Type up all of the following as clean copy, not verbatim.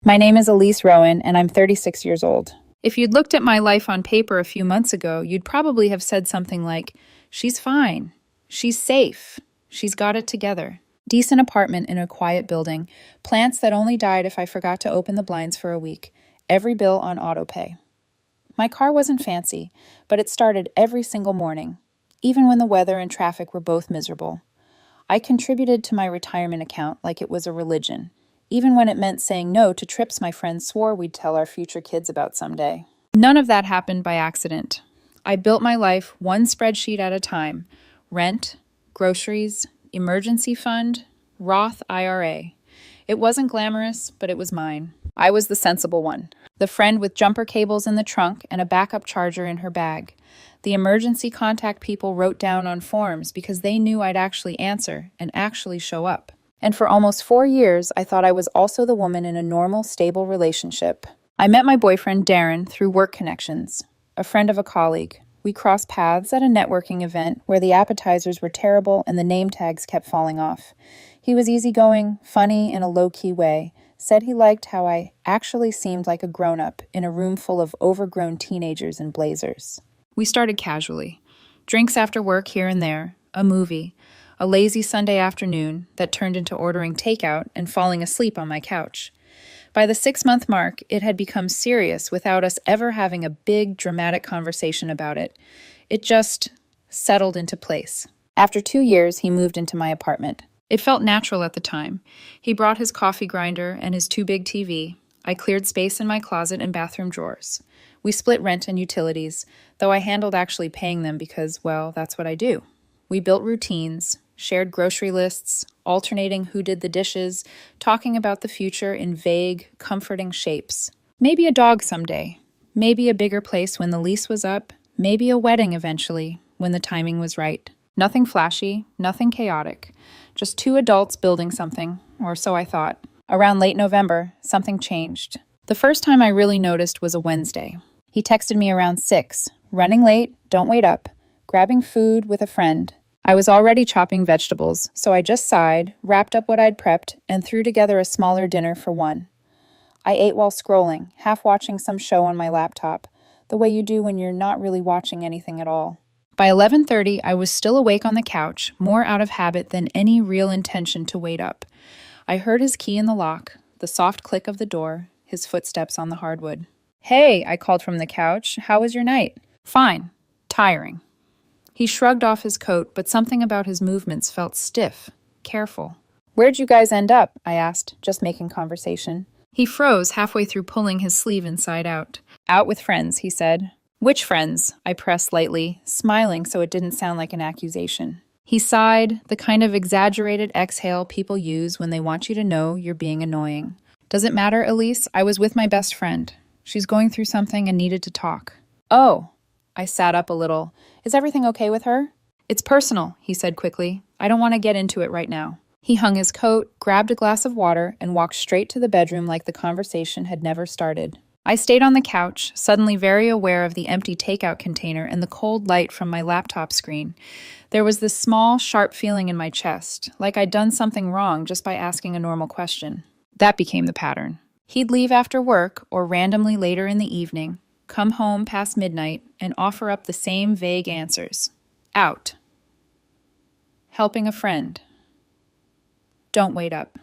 My name is Elise Rowan, and I'm 36 years old. If you'd looked at my life on paper a few months ago, you'd probably have said something like, she's fine, she's safe, she's got it together. Decent apartment in a quiet building, plants that only died if I forgot to open the blinds for a week, every bill on autopay. My car wasn't fancy, but it started every single morning, even when the weather and traffic were both miserable. I contributed to my retirement account like it was a religion, even when it meant saying no to trips my friends swore we'd tell our future kids about someday. None of that happened by accident. I built my life one spreadsheet at a time: rent, groceries, emergency fund, Roth IRA. It wasn't glamorous, but it was mine. I was the sensible one, the friend with jumper cables in the trunk and a backup charger in her bag. The emergency contact people wrote down on forms because they knew I'd actually answer and actually show up. And for almost 4 years, I thought I was also the woman in a normal, stable relationship. I met my boyfriend, Darren, through work connections, a friend of a colleague. We crossed paths at a networking event where the appetizers were terrible and the name tags kept falling off. He was easygoing, funny in a low-key way, said he liked how I actually seemed like a grown-up in a room full of overgrown teenagers in blazers. We started casually. Drinks after work here and there, a movie, a lazy Sunday afternoon that turned into ordering takeout and falling asleep on my couch. By the 6-month mark, it had become serious without us ever having a big, dramatic conversation about it. It just settled into place. After 2 years, he moved into my apartment. It felt natural at the time. He brought his coffee grinder and his too-big TV. I cleared space in my closet and bathroom drawers. We split rent and utilities, though I handled actually paying them because, well, that's what I do. We built routines, shared grocery lists, alternating who did the dishes, talking about the future in vague, comforting shapes. Maybe a dog someday. Maybe a bigger place when the lease was up. Maybe a wedding eventually, when the timing was right. Nothing flashy, nothing chaotic. Just 2 adults building something, or so I thought. Around late November, something changed. The first time I really noticed was a Wednesday. He texted me around 6, running late, don't wait up, grabbing food with a friend. I was already chopping vegetables, so I just sighed, wrapped up what I'd prepped, and threw together a smaller dinner for one. I ate while scrolling, half watching some show on my laptop, the way you do when you're not really watching anything at all. By 11:30, I was still awake on the couch, more out of habit than any real intention to wait up. I heard his key in the lock, the soft click of the door, his footsteps on the hardwood. "Hey," I called from the couch. "How was your night?" "Fine. Tiring." He shrugged off his coat, but something about his movements felt stiff, careful. "Where'd you guys end up?" I asked, just making conversation. He froze halfway through pulling his sleeve inside out. "Out with friends," he said. "Which friends?" I pressed lightly, smiling so it didn't sound like an accusation. He sighed, the kind of exaggerated exhale people use when they want you to know you're being annoying. "Does it matter, Elise? I was with my best friend. She's going through something and needed to talk." "Oh." I sat up a little. "Is everything okay with her?" "It's personal," he said quickly. "I don't want to get into it right now." He hung his coat, grabbed a glass of water, and walked straight to the bedroom like the conversation had never started. I stayed on the couch, suddenly very aware of the empty takeout container and the cold light from my laptop screen. There was this small, sharp feeling in my chest, like I'd done something wrong just by asking a normal question. That became the pattern. He'd leave after work, or randomly later in the evening, come home past midnight, and offer up the same vague answers. Out. Helping a friend. Don't wait up.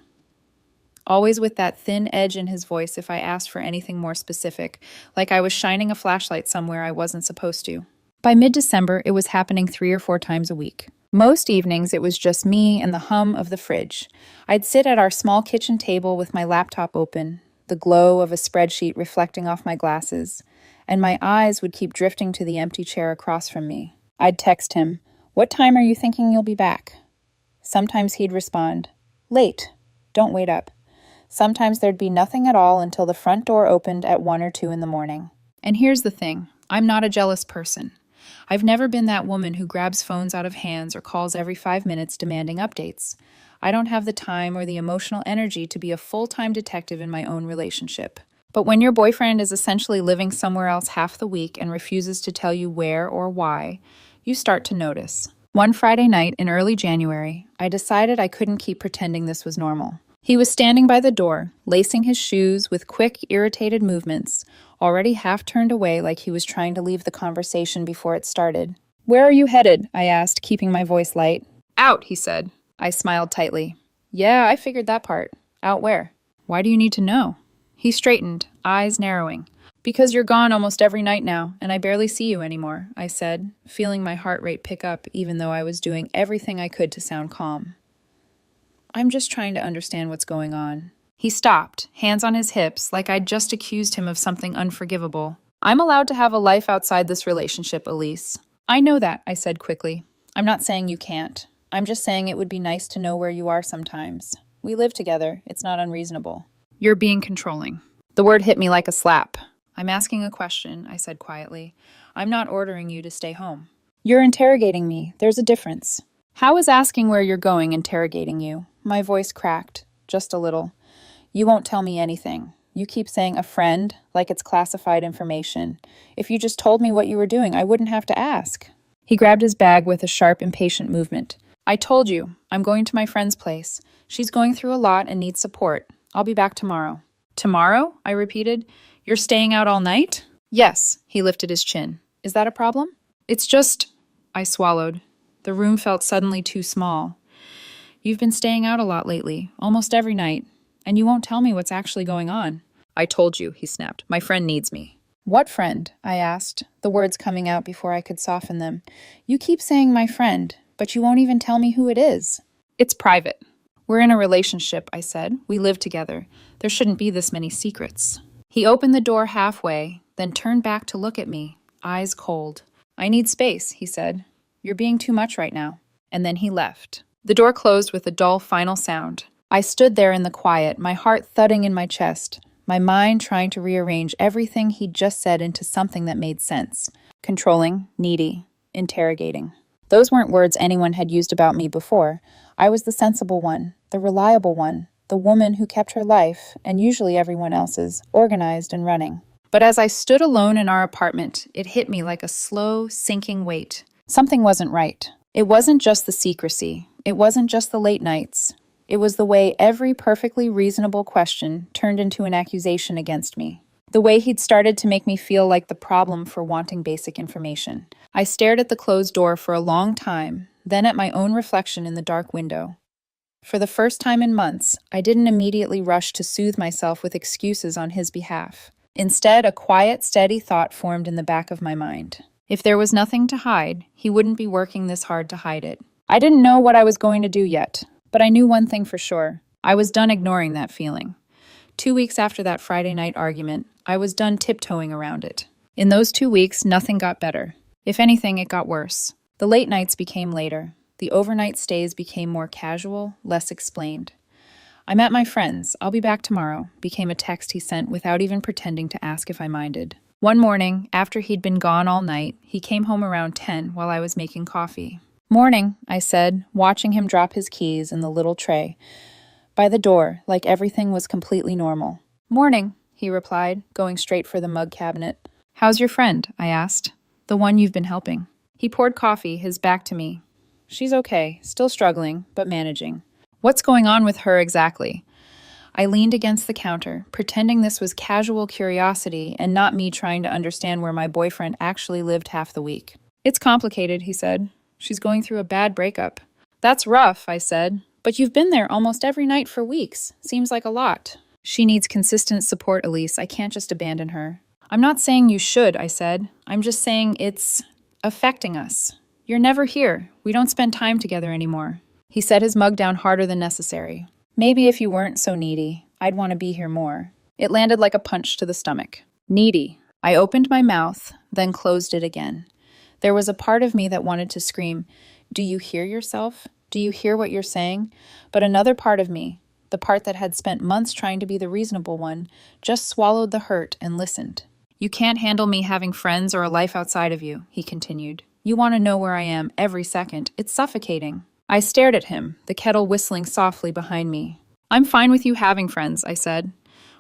Always with that thin edge in his voice if I asked for anything more specific, like I was shining a flashlight somewhere I wasn't supposed to. By mid-December, it was happening 3 or 4 times a week. Most evenings, it was just me and the hum of the fridge. I'd sit at our small kitchen table with my laptop open, the glow of a spreadsheet reflecting off my glasses, and my eyes would keep drifting to the empty chair across from me. I'd text him, "What time are you thinking you'll be back?" Sometimes he'd respond, "Late. Don't wait up." Sometimes there'd be nothing at all until the front door opened at 1 or 2 in the morning. And here's the thing, I'm not a jealous person. I've never been that woman who grabs phones out of hands or calls every 5 minutes demanding updates. I don't have the time or the emotional energy to be a full-time detective in my own relationship. But when your boyfriend is essentially living somewhere else half the week and refuses to tell you where or why, you start to notice. One Friday night in early January, I decided I couldn't keep pretending this was normal. He was standing by the door, lacing his shoes with quick, irritated movements, already half turned away like he was trying to leave the conversation before it started. "Where are you headed?" I asked, keeping my voice light. "Out," he said. I smiled tightly. "Yeah, I figured that part. Out where?" "Why do you need to know?" He straightened, eyes narrowing. "Because you're gone almost every night now, and I barely see you anymore," I said, feeling my heart rate pick up even though I was doing everything I could to sound calm. "I'm just trying to understand what's going on." He stopped, hands on his hips, like I'd just accused him of something unforgivable. "I'm allowed to have a life outside this relationship, Elise." "I know that," I said quickly. "I'm not saying you can't. I'm just saying it would be nice to know where you are sometimes. We live together. It's not unreasonable." "You're being controlling." The word hit me like a slap. "I'm asking a question," I said quietly. "I'm not ordering you to stay home." "You're interrogating me. There's a difference." "How is asking where you're going interrogating you?" My voice cracked, just a little. "You won't tell me anything. You keep saying a friend, like it's classified information. If you just told me what you were doing, I wouldn't have to ask." He grabbed his bag with a sharp, impatient movement. "I told you, I'm going to my friend's place. She's going through a lot and needs support. I'll be back tomorrow." "Tomorrow?" I repeated. "You're staying out all night?" "Yes," he lifted his chin. "Is that a problem?" "It's just—" I swallowed. The room felt suddenly too small. "You've been staying out a lot lately, almost every night, and you won't tell me what's actually going on." "I told you," he snapped. "My friend needs me." "What friend?" I asked, the words coming out before I could soften them. "You keep saying my friend, but you won't even tell me who it is." "It's private." "We're in a relationship," I said. "We live together. There shouldn't be this many secrets." He opened the door halfway, then turned back to look at me, eyes cold. "I need space," he said. "You're being too much right now." And then he left. The door closed with a dull final sound. I stood there in the quiet, my heart thudding in my chest, my mind trying to rearrange everything he'd just said into something that made sense. Controlling, needy, interrogating. Those weren't words anyone had used about me before. I was the sensible one, the reliable one, the woman who kept her life, and usually everyone else's, organized and running. But as I stood alone in our apartment, it hit me like a slow, sinking weight. Something wasn't right. It wasn't just the secrecy. It wasn't just the late nights. It was the way every perfectly reasonable question turned into an accusation against me. The way he'd started to make me feel like the problem for wanting basic information. I stared at the closed door for a long time, then at my own reflection in the dark window. For the first time in months, I didn't immediately rush to soothe myself with excuses on his behalf. Instead, a quiet, steady thought formed in the back of my mind. If there was nothing to hide, he wouldn't be working this hard to hide it. I didn't know what I was going to do yet, but I knew one thing for sure. I was done ignoring that feeling. 2 weeks after that Friday night argument, I was done tiptoeing around it. In those 2 weeks, nothing got better. If anything, it got worse. The late nights became later. The overnight stays became more casual, less explained. "I'm at my friend's. I'll be back tomorrow," became a text he sent without even pretending to ask if I minded. One morning, after he'd been gone all night, he came home around 10 while I was making coffee. "Morning," I said, watching him drop his keys in the little tray by the door, like everything was completely normal. "Morning," he replied, going straight for the mug cabinet. "How's your friend?" I asked. "The one you've been helping." He poured coffee, his back to me. "She's okay, still struggling, but managing." "What's going on with her exactly?" I leaned against the counter, pretending this was casual curiosity and not me trying to understand where my boyfriend actually lived half the week. "It's complicated," he said. "She's going through a bad breakup." "That's rough," I said. "But you've been there almost every night for weeks. Seems like a lot." "She needs consistent support, Elise. I can't just abandon her." "I'm not saying you should," I said. "I'm just saying it's affecting us. You're never here. We don't spend time together anymore." He set his mug down harder than necessary. "Maybe if you weren't so needy, I'd want to be here more." It landed like a punch to the stomach. Needy. I opened my mouth, then closed it again. There was a part of me that wanted to scream, "Do you hear yourself? Do you hear what you're saying?" But another part of me, the part that had spent months trying to be the reasonable one, just swallowed the hurt and listened. "You can't handle me having friends or a life outside of you," he continued. "You want to know where I am every second. It's suffocating." I stared at him, the kettle whistling softly behind me. "I'm fine with you having friends," I said.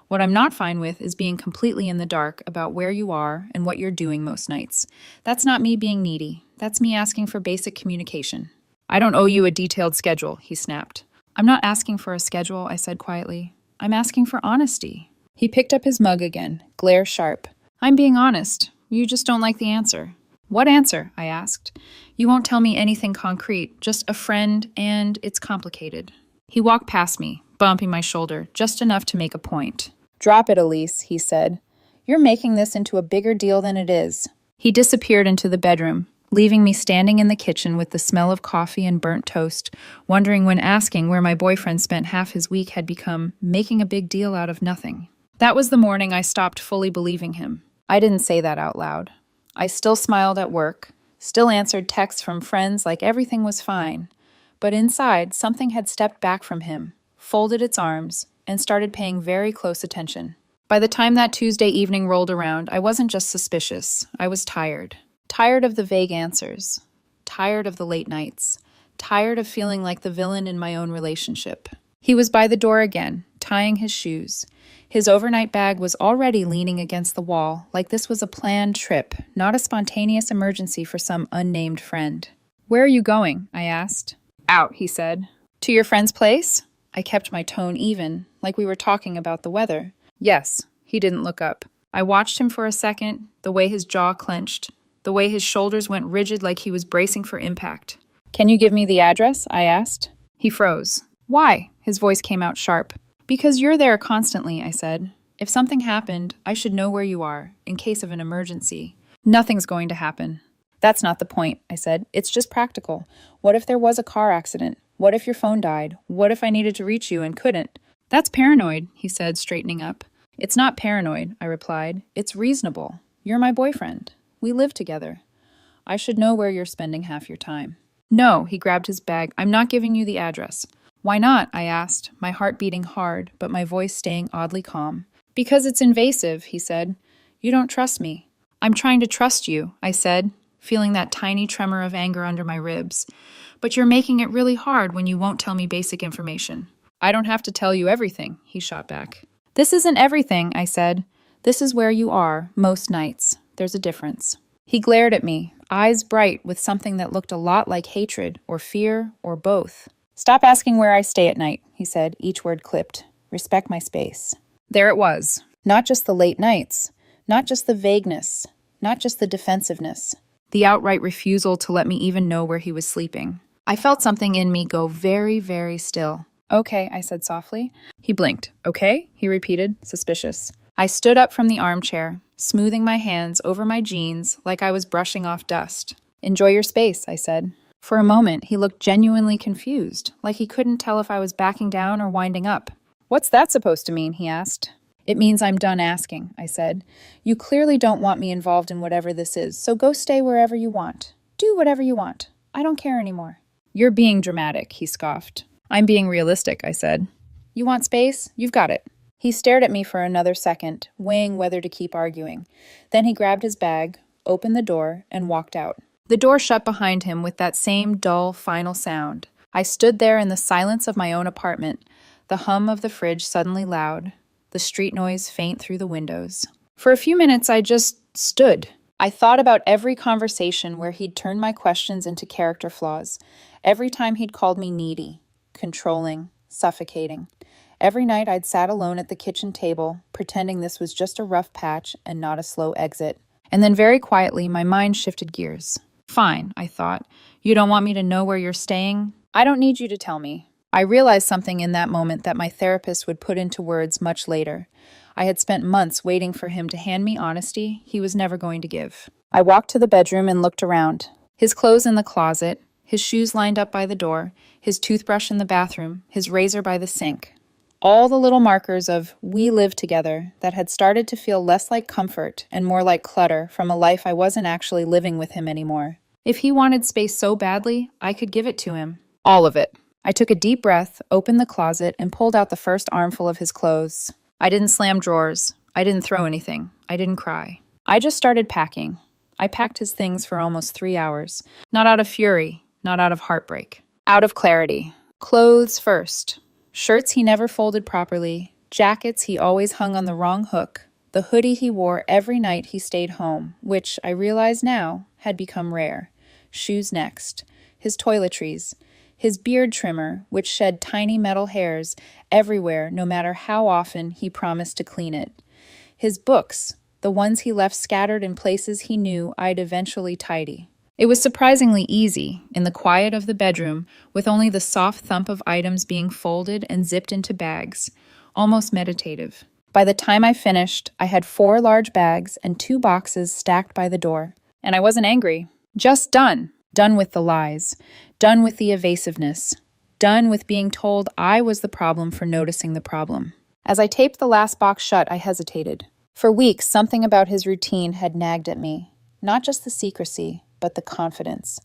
"What I'm not fine with is being completely in the dark about where you are and what you're doing most nights. That's not me being needy. That's me asking for basic communication." "I don't owe you a detailed schedule," he snapped. I'm not asking for a schedule, I said quietly. I'm asking for honesty. He picked up his mug again, glare sharp. I'm being honest. You just don't like the answer. What answer? I asked. You won't tell me anything concrete, just a friend, and it's complicated. He walked past me, bumping my shoulder, just enough to make a point. Drop it, Elise, he said. You're making this into a bigger deal than it is. He disappeared into the bedroom, leaving me standing in the kitchen with the smell of coffee and burnt toast, wondering when asking where my boyfriend spent half his week had become making a big deal out of nothing. That was the morning I stopped fully believing him. I didn't say that out loud. I still smiled at work, still answered texts from friends like everything was fine. But inside, something had stepped back from him, folded its arms, and started paying very close attention. By the time that Tuesday evening rolled around, I wasn't just suspicious. I was tired. Tired of the vague answers. Tired of the late nights. Tired of feeling like the villain in my own relationship. He was by the door again, tying his shoes. His overnight bag was already leaning against the wall, like this was a planned trip, not a spontaneous emergency for some unnamed friend. Where are you going? I asked. Out, he said. To your friend's place? I kept my tone even, like we were talking about the weather. Yes. He didn't look up. I watched him for a second, the way his jaw clenched, the way his shoulders went rigid like he was bracing for impact. Can you give me the address? I asked. He froze. Why? His voice came out sharp. Because you're there constantly, I said. If something happened, I should know where you are, in case of an emergency. Nothing's going to happen. That's not the point, I said. It's just practical. What if there was a car accident? What if your phone died? What if I needed to reach you and couldn't? That's paranoid, he said, straightening up. It's not paranoid, I replied. It's reasonable. You're my boyfriend. We live together. I should know where you're spending half your time. No, he grabbed his bag. I'm not giving you the address. Why not? I asked, my heart beating hard, but my voice staying oddly calm. Because it's invasive, he said. You don't trust me. I'm trying to trust you, I said, feeling that tiny tremor of anger under my ribs. But you're making it really hard when you won't tell me basic information. I don't have to tell you everything, he shot back. This isn't everything, I said. This is where you are, most nights. There's a difference. He glared at me, eyes bright with something that looked a lot like hatred or fear or both. Stop asking where I stay at night, he said, each word clipped. Respect my space. There it was. Not just the late nights. Not just the vagueness. Not just the defensiveness. The outright refusal to let me even know where he was sleeping. I felt something in me go very, very still. Okay, I said softly. He blinked. Okay, he repeated, suspicious. I stood up from the armchair, smoothing my hands over my jeans like I was brushing off dust. Enjoy your space, I said. For a moment, he looked genuinely confused, like he couldn't tell if I was backing down or winding up. What's that supposed to mean? He asked. It means I'm done asking, I said. You clearly don't want me involved in whatever this is, so go stay wherever you want. Do whatever you want. I don't care anymore. You're being dramatic, he scoffed. I'm being realistic, I said. You want space? You've got it. He stared at me for another second, weighing whether to keep arguing. Then he grabbed his bag, opened the door, and walked out. The door shut behind him with that same dull, final sound. I stood there in the silence of my own apartment, the hum of the fridge suddenly loud, the street noise faint through the windows. For a few minutes, I just stood. I thought about every conversation where he'd turned my questions into character flaws, every time he'd called me needy, controlling, suffocating. Every night I'd sat alone at the kitchen table, pretending this was just a rough patch and not a slow exit. And then very quietly, my mind shifted gears. Fine, I thought. You don't want me to know where you're staying? I don't need you to tell me. I realized something in that moment that my therapist would put into words much later. I had spent months waiting for him to hand me honesty he was never going to give. I walked to the bedroom and looked around. His clothes in the closet, his shoes lined up by the door, his toothbrush in the bathroom, his razor by the sink. All the little markers of we live together that had started to feel less like comfort and more like clutter from a life I wasn't actually living with him anymore. If he wanted space so badly, I could give it to him. All of it. I took a deep breath, opened the closet, and pulled out the first armful of his clothes. I didn't slam drawers. I didn't throw anything. I didn't cry. I just started packing. I packed his things for almost 3 hours. Not out of fury, not out of heartbreak. Out of clarity. Clothes first. Shirts he never folded properly, jackets he always hung on the wrong hook, the hoodie he wore every night he stayed home, which, I realize now, had become rare. Shoes next. His toiletries. his beard trimmer, which shed tiny metal hairs everywhere no matter how often he promised to clean it, his books, the ones he left scattered in places he knew I'd eventually tidy. It was surprisingly easy, in the quiet of the bedroom, with only the soft thump of items being folded and zipped into bags, almost meditative. By the time I finished, I had 4 large bags and 2 boxes stacked by the door. And I wasn't angry. Just done. Done with the lies. Done with the evasiveness. Done with being told I was the problem for noticing the problem. As I taped the last box shut, I hesitated. For weeks, something about his routine had nagged at me. Not just the secrecy, but the confidence.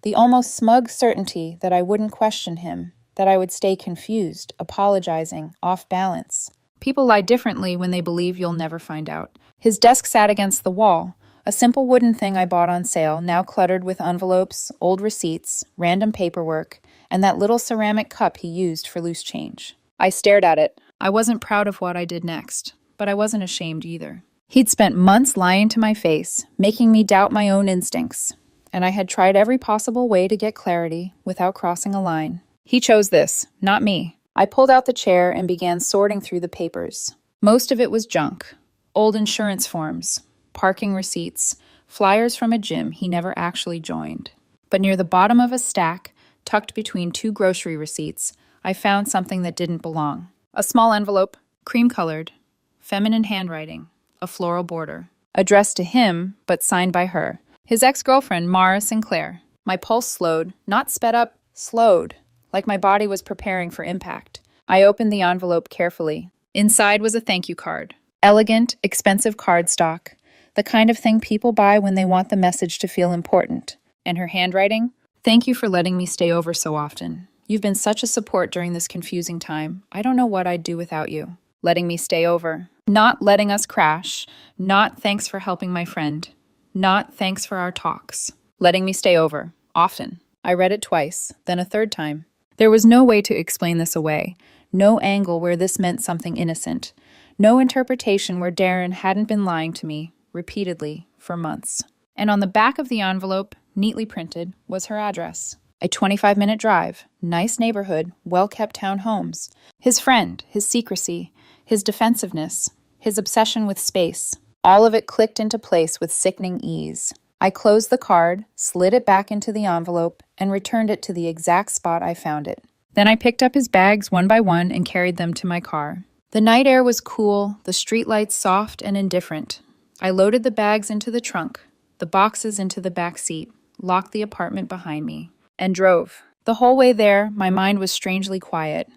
The almost smug certainty that I wouldn't question him, that I would stay confused, apologizing, off balance. People lie differently when they believe you'll never find out. His desk sat against the wall, a simple wooden thing I bought on sale, now cluttered with envelopes, old receipts, random paperwork, and that little ceramic cup he used for loose change. I stared at it. I wasn't proud of what I did next, but I wasn't ashamed either. He'd spent months lying to my face, making me doubt my own instincts, and I had tried every possible way to get clarity without crossing a line. He chose this, not me. I pulled out the chair and began sorting through the papers. Most of it was junk. Old insurance forms, parking receipts, flyers from a gym he never actually joined. But near the bottom of a stack, tucked between 2 grocery receipts, I found something that didn't belong. A small envelope, cream-colored, feminine handwriting, a floral border. Addressed to him, but signed by her. His ex-girlfriend, Mara Sinclair. My pulse slowed, not sped up, slowed, like my body was preparing for impact. I opened the envelope carefully. Inside was a thank you card. Elegant, expensive cardstock, the kind of thing people buy when they want the message to feel important. And her handwriting? Thank you for letting me stay over so often. You've been such a support during this confusing time. I don't know what I'd do without you. Letting me stay over. Not letting us crash. Not thanks for helping my friend. Not thanks for our talks. Letting me stay over. Often. I read it twice, then a third time. There was no way to explain this away. No angle where this meant something innocent. No interpretation where Darren hadn't been lying to me, repeatedly, for months. And on the back of the envelope, neatly printed, was her address. A 25-minute drive, nice neighborhood, well-kept town homes. His friend, his secrecy, his defensiveness, his obsession with space. All of it clicked into place with sickening ease. I closed the card, slid it back into the envelope, and returned it to the exact spot I found it. Then I picked up his bags one by one and carried them to my car. The night air was cool, the streetlights soft and indifferent. I loaded the bags into the trunk, the boxes into the back seat, locked the apartment behind me, and drove. The whole way there, my mind was strangely quiet.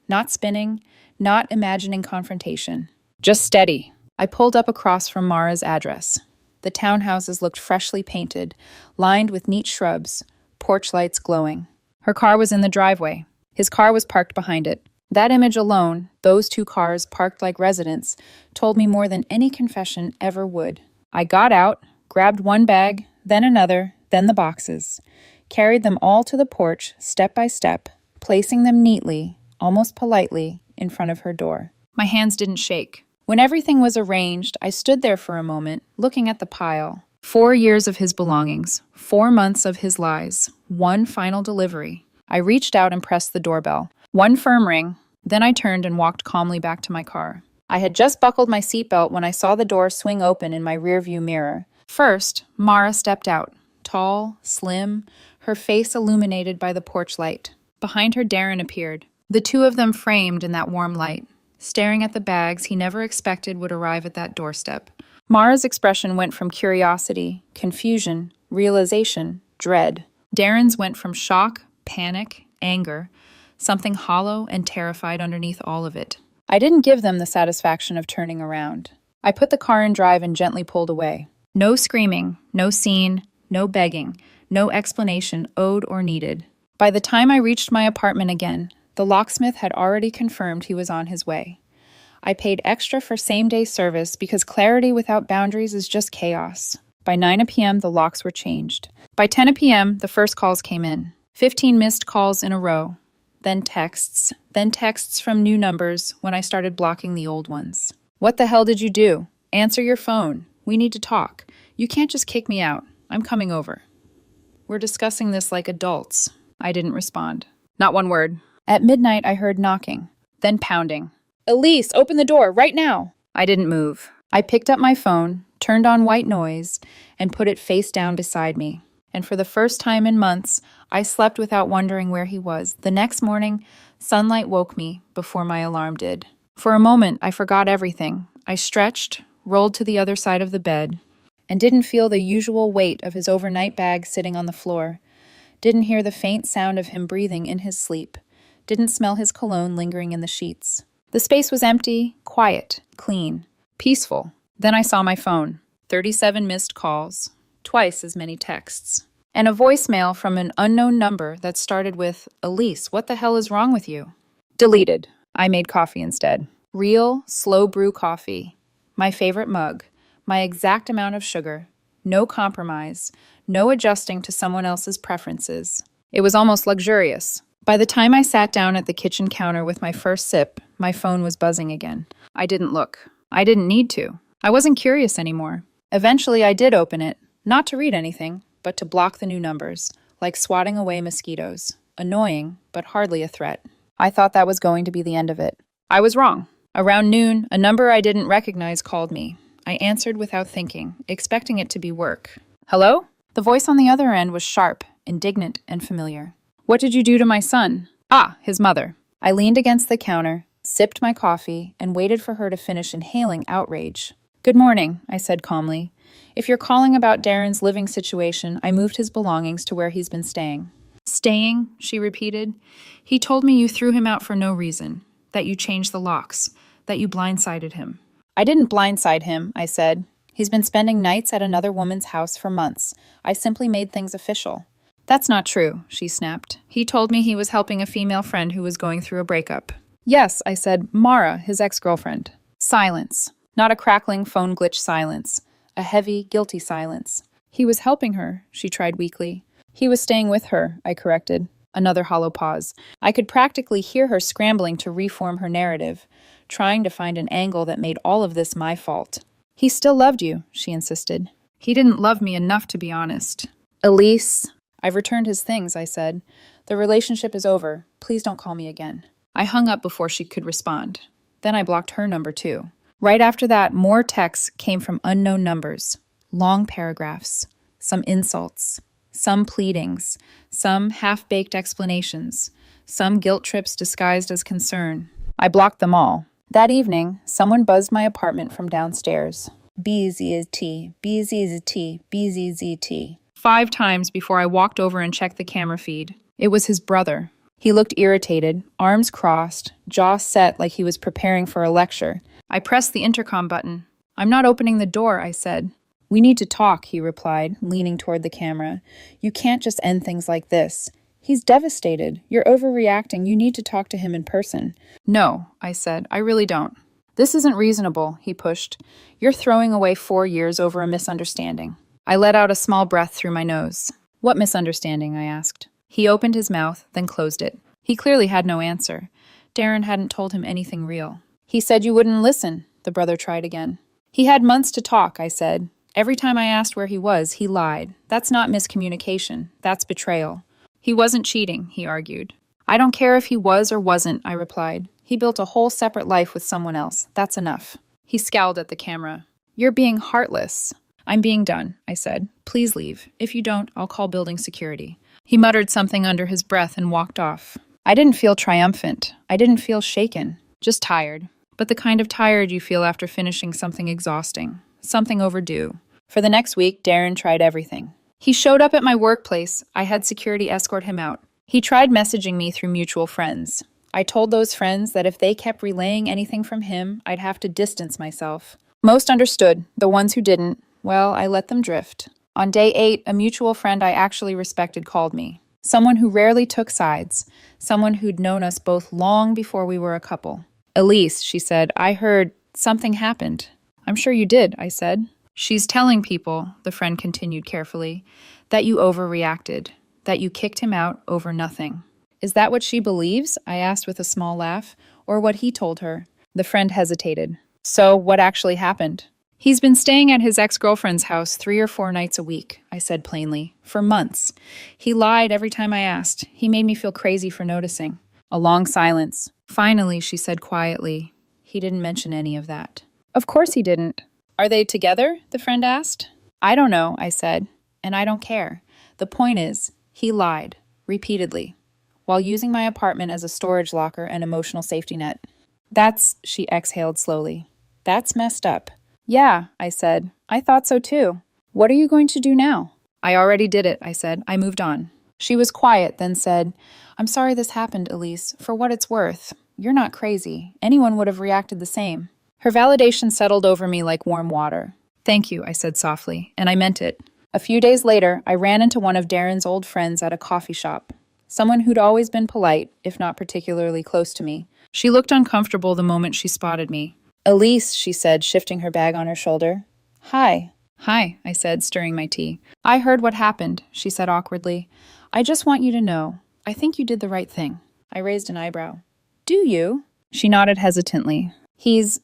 Not spinning, not imagining confrontation. Just steady. I pulled up across from Mara's address. The townhouses looked freshly painted, lined with neat shrubs, porch lights glowing. Her car was in the driveway. His car was parked behind it. That image alone, those 2 cars parked like residents, told me more than any confession ever would. I got out, grabbed one bag, then another, then the boxes, carried them all to the porch, step by step, placing them neatly, almost politely, in front of her door. My hands didn't shake. When everything was arranged, I stood there for a moment, looking at the pile. 4 years of his belongings, 4 months of his lies, 1 final delivery. I reached out and pressed the doorbell. 1 firm ring, then I turned and walked calmly back to my car. I had just buckled my seatbelt when I saw the door swing open in my rearview mirror. First, Mara stepped out, tall, slim, her face illuminated by the porch light. Behind her, Darren appeared, the 2 of them framed in that warm light, staring at the bags he never expected would arrive at that doorstep. Mara's expression went from curiosity, confusion, realization, dread. Darren's went from shock, panic, anger, something hollow and terrified underneath all of it. I didn't give them the satisfaction of turning around. I put the car in drive and gently pulled away. No screaming, no scene, no begging, no explanation owed or needed. By the time I reached my apartment again, the locksmith had already confirmed he was on his way. I paid extra for same-day service because clarity without boundaries is just chaos. By 9 p.m., the locks were changed. By 10 p.m., the first calls came in. 15 missed calls in a row. Then texts from new numbers when I started blocking the old ones. What the hell did you do? Answer your phone. We need to talk. You can't just kick me out. I'm coming over. We're discussing this like adults. I didn't respond. Not one word. At midnight, I heard knocking, then pounding. Elise, open the door, right now! I didn't move. I picked up my phone, turned on white noise, and put it face down beside me. And for the first time in months, I slept without wondering where he was. The next morning, sunlight woke me before my alarm did. For a moment, I forgot everything. I stretched, rolled to the other side of the bed, and didn't feel the usual weight of his overnight bag sitting on the floor. Didn't hear the faint sound of him breathing in his sleep. Didn't smell his cologne lingering in the sheets. The space was empty, quiet, clean, peaceful. Then I saw my phone. 37 missed calls, twice as many texts, and a voicemail from an unknown number that started with, "Elise, what the hell is wrong with you?" Deleted. I made coffee instead. Real, slow brew coffee. My favorite mug. My exact amount of sugar. No compromise. No adjusting to someone else's preferences. It was almost luxurious. By the time I sat down at the kitchen counter with my first sip, my phone was buzzing again. I didn't look. I didn't need to. I wasn't curious anymore. Eventually, I did open it, not to read anything, but to block the new numbers, like swatting away mosquitoes. Annoying, but hardly a threat. I thought that was going to be the end of it. I was wrong. Around noon, a number I didn't recognize called me. I answered without thinking, expecting it to be work. Hello? The voice on the other end was sharp, indignant, and familiar. What did you do to my son? Ah, his mother. I leaned against the counter, sipped my coffee, and waited for her to finish inhaling outrage. Good morning, I said calmly. If you're calling about Darren's living situation, I moved his belongings to where he's been staying. Staying? She repeated. He told me you threw him out for no reason, that you changed the locks, that you blindsided him. I didn't blindside him, I said. He's been spending nights at another woman's house for months. I simply made things official. That's not true, she snapped. He told me he was helping a female friend who was going through a breakup. Yes, I said, Mara, his ex-girlfriend. Silence. Not a crackling phone glitch silence. A heavy, guilty silence. He was helping her, she tried weakly. He was staying with her, I corrected. Another hollow pause. I could practically hear her scrambling to reform her narrative, trying to find an angle that made all of this my fault. He still loved you, she insisted. He didn't love me enough, to be honest. Elise. I've returned his things, I said. The relationship is over. Please don't call me again. I hung up before she could respond. Then I blocked her number too. Right after that, more texts came from unknown numbers. Long paragraphs. Some insults. Some pleadings. Some half-baked explanations. Some guilt trips disguised as concern. I blocked them all. That evening, someone buzzed my apartment from downstairs. BZT, BZT, BZT. 5 times before I walked over and checked the camera feed. It was his brother. He looked irritated, arms crossed, jaw set like he was preparing for a lecture. I pressed the intercom button. I'm not opening the door, I said. We need to talk, he replied, leaning toward the camera. You can't just end things like this. He's devastated. You're overreacting. You need to talk to him in person. No, I said. I really don't. This isn't reasonable, he pushed. You're throwing away 4 years over a misunderstanding. I let out a small breath through my nose. What misunderstanding? I asked. He opened his mouth, then closed it. He clearly had no answer. Darren hadn't told him anything real. He said you wouldn't listen, the brother tried again. He had months to talk, I said. Every time I asked where he was, he lied. That's not miscommunication. That's betrayal. He wasn't cheating, he argued. I don't care if he was or wasn't, I replied. He built a whole separate life with someone else. That's enough. He scowled at the camera. You're being heartless. I'm being done, I said. Please leave. If you don't, I'll call building security. He muttered something under his breath and walked off. I didn't feel triumphant. I didn't feel shaken. Just tired. But the kind of tired you feel after finishing something exhausting. Something overdue. For the next week, Darren tried everything. He showed up at my workplace. I had security escort him out. He tried messaging me through mutual friends. I told those friends that if they kept relaying anything from him, I'd have to distance myself. Most understood. The ones who didn't, well, I let them drift. On day 8, a mutual friend I actually respected called me. Someone who rarely took sides. Someone who'd known us both long before we were a couple. Elise, she said, I heard something happened. I'm sure you did, I said. She's telling people, the friend continued carefully, that you overreacted, that you kicked him out over nothing. Is that what she believes? I asked with a small laugh, or what he told her. The friend hesitated. So what actually happened? He's been staying at his ex-girlfriend's house 3 or 4 nights a week, I said plainly, for months. He lied every time I asked. He made me feel crazy for noticing. A long silence. Finally, she said quietly, he didn't mention any of that. Of course he didn't. Are they together? The friend asked. I don't know, I said, and I don't care. The point is, he lied, repeatedly, while using my apartment as a storage locker and emotional safety net. She exhaled slowly. That's messed up. Yeah, I said. I thought so too. What are you going to do now? I already did it, I said. I moved on. She was quiet, then said, I'm sorry this happened, Elise. For what it's worth, you're not crazy. Anyone would have reacted the same. Her validation settled over me like warm water. Thank you, I said softly, and I meant it. A few days later, I ran into one of Darren's old friends at a coffee shop. Someone who'd always been polite, if not particularly close to me. She looked uncomfortable the moment she spotted me. Elise, she said, shifting her bag on her shoulder. Hi. Hi, I said, stirring my tea. I heard what happened, she said awkwardly. I just want you to know, I think you did the right thing. I raised an eyebrow. Do you? She nodded hesitantly. He's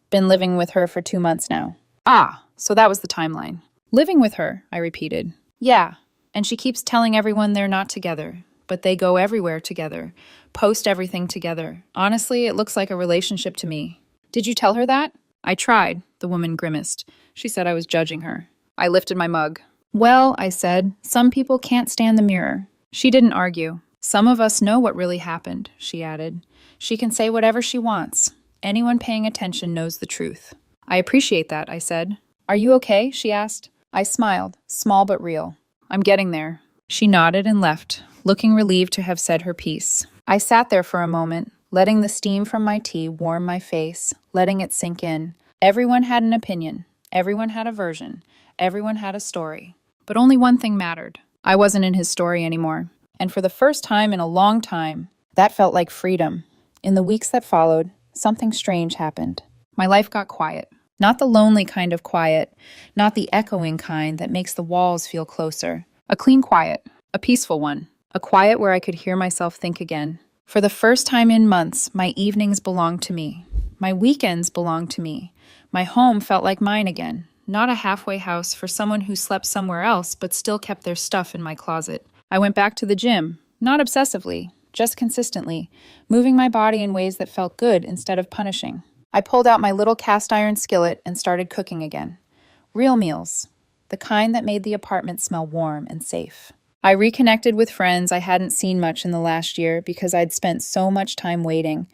been living with her for 2 months now. Ah, so that was the timeline. Living with her, I repeated. Yeah, and she keeps telling everyone they're not together, but they go everywhere together, post everything together. Honestly, it looks like a relationship to me. Did you tell her that? I tried, the woman grimaced. She said I was judging her. I lifted my mug. Well, I said, some people can't stand the mirror. She didn't argue. Some of us know what really happened, she added. She can say whatever she wants. Anyone paying attention knows the truth. I appreciate that, I said. Are you okay? She asked. I smiled, small but real. I'm getting there. She nodded and left, looking relieved to have said her piece. I sat there for a moment, letting the steam from my tea warm my face, letting it sink in. Everyone had an opinion. Everyone had a version. Everyone had a story. But only one thing mattered. I wasn't in his story anymore. And for the first time in a long time, that felt like freedom. In the weeks that followed, something strange happened. My life got quiet. Not the lonely kind of quiet, not the echoing kind that makes the walls feel closer. A clean quiet, a peaceful one, a quiet where I could hear myself think again. For the first time in months, my evenings belonged to me. My weekends belonged to me. My home felt like mine again, not a halfway house for someone who slept somewhere else but still kept their stuff in my closet. I went back to the gym, not obsessively, just consistently, moving my body in ways that felt good instead of punishing. I pulled out my little cast iron skillet and started cooking again. Real meals, the kind that made the apartment smell warm and safe. I reconnected with friends I hadn't seen much in the last year because I'd spent so much time waiting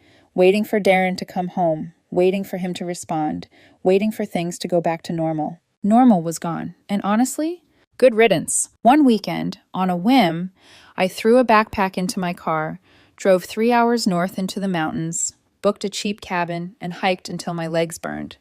for Darren to come home, waiting for him to respond, waiting for things to go back to normal. Normal was gone, and honestly, good riddance. One weekend, on a whim, I threw a backpack into my car, drove 3 hours north into the mountains, booked a cheap cabin, and hiked until my legs burned.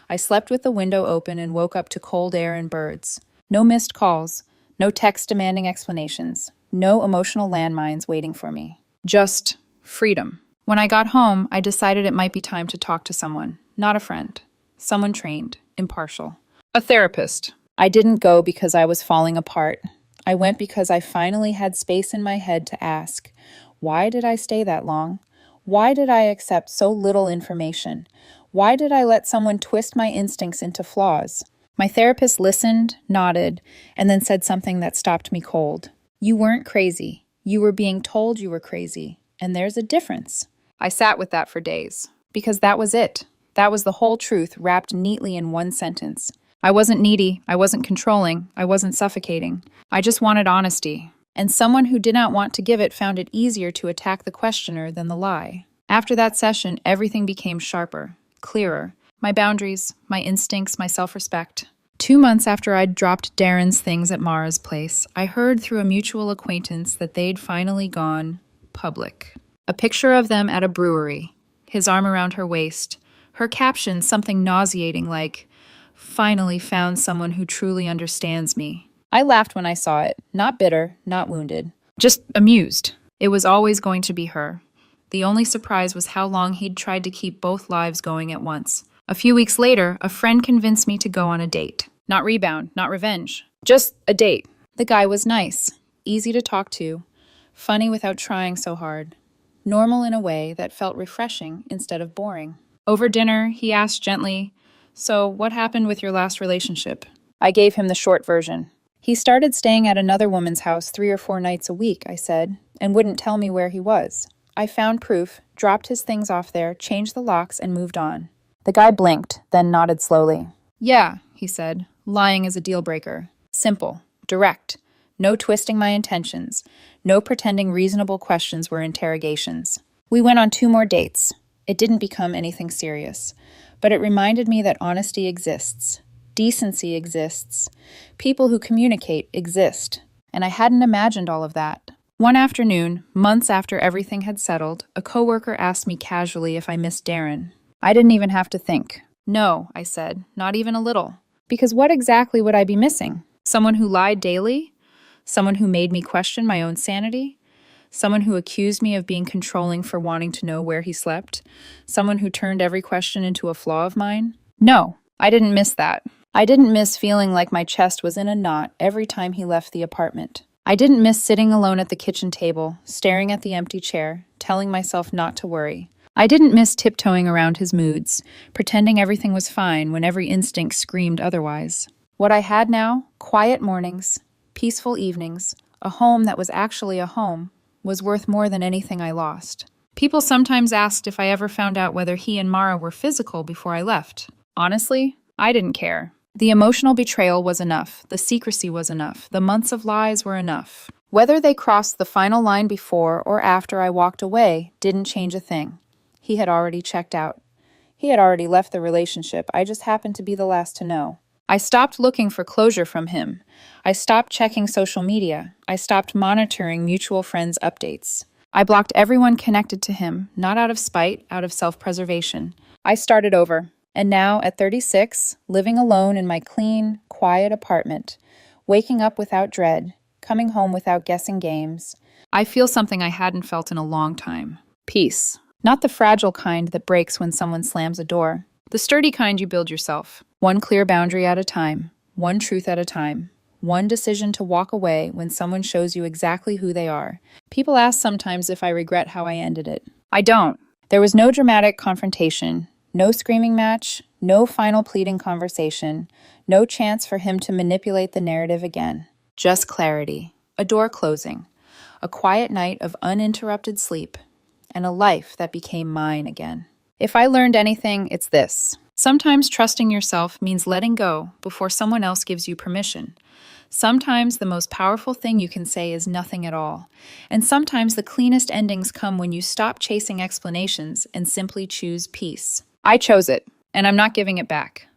I slept with the window open and woke up to cold air and birds. No missed calls, no text demanding explanations, no emotional landmines waiting for me. Just freedom. When I got home, I decided it might be time to talk to someone, not a friend. Someone trained, impartial. A therapist. I didn't go because I was falling apart. I went because I finally had space in my head to ask, why did I stay that long? Why did I accept so little information? Why did I let someone twist my instincts into flaws? My therapist listened, nodded, and then said something that stopped me cold. You weren't crazy. You were being told you were crazy. And there's a difference. I sat with that for days. Because that was it. That was the whole truth wrapped neatly in one sentence. I wasn't needy. I wasn't controlling. I wasn't suffocating. I just wanted honesty. And someone who did not want to give it found it easier to attack the questioner than the lie. After that session, everything became sharper, clearer. My boundaries, my instincts, my self-respect. 2 months after I'd dropped Darren's things at Mara's place, I heard through a mutual acquaintance that they'd finally gone public. A picture of them at a brewery, his arm around her waist, her caption something nauseating like, "Finally found someone who truly understands me." I laughed when I saw it, not bitter, not wounded, just amused. It was always going to be her. The only surprise was how long he'd tried to keep both lives going at once. A few weeks later, a friend convinced me to go on a date. Not rebound, not revenge. Just a date. The guy was nice, easy to talk to, funny without trying so hard, normal in a way that felt refreshing instead of boring. Over dinner, he asked gently, So, what happened with your last relationship? I gave him the short version. He started staying at another woman's house 3 or 4 nights a week, I said, and wouldn't tell me where he was. I found proof, dropped his things off there, changed the locks, and moved on. The guy blinked, then nodded slowly. Yeah, he said, lying is a deal breaker. Simple, direct. No twisting my intentions. No pretending reasonable questions were interrogations. We went on 2 more dates. It didn't become anything serious, but it reminded me that honesty exists. Decency exists. People who communicate exist. And I hadn't imagined all of that. One afternoon, months after everything had settled, a coworker asked me casually if I missed Darren. I didn't even have to think. No, I said, not even a little. Because what exactly would I be missing? Someone who lied daily? Someone who made me question my own sanity? Someone who accused me of being controlling for wanting to know where he slept? Someone who turned every question into a flaw of mine? No, I didn't miss that. I didn't miss feeling like my chest was in a knot every time he left the apartment. I didn't miss sitting alone at the kitchen table, staring at the empty chair, telling myself not to worry. I didn't miss tiptoeing around his moods, pretending everything was fine when every instinct screamed otherwise. What I had now, quiet mornings, peaceful evenings, a home that was actually a home, was worth more than anything I lost. People sometimes asked if I ever found out whether he and Mara were physical before I left. Honestly, I didn't care. The emotional betrayal was enough. The secrecy was enough. The months of lies were enough. Whether they crossed the final line before or after I walked away didn't change a thing. He had already checked out. He had already left the relationship. I just happened to be the last to know. I stopped looking for closure from him. I stopped checking social media. I stopped monitoring mutual friends' updates. I blocked everyone connected to him, not out of spite, out of self-preservation. I started over. And now, at 36, living alone in my clean, quiet apartment, waking up without dread, coming home without guessing games, I feel something I hadn't felt in a long time. Peace. Not the fragile kind that breaks when someone slams a door. The sturdy kind you build yourself. One clear boundary at a time. One truth at a time. One decision to walk away when someone shows you exactly who they are. People ask sometimes if I regret how I ended it. I don't. There was no dramatic confrontation. No screaming match, no final pleading conversation, no chance for him to manipulate the narrative again. Just clarity, a door closing, a quiet night of uninterrupted sleep, and a life that became mine again. If I learned anything, it's this. Sometimes trusting yourself means letting go before someone else gives you permission. Sometimes the most powerful thing you can say is nothing at all. And sometimes the cleanest endings come when you stop chasing explanations and simply choose peace. I chose it, and I'm not giving it back.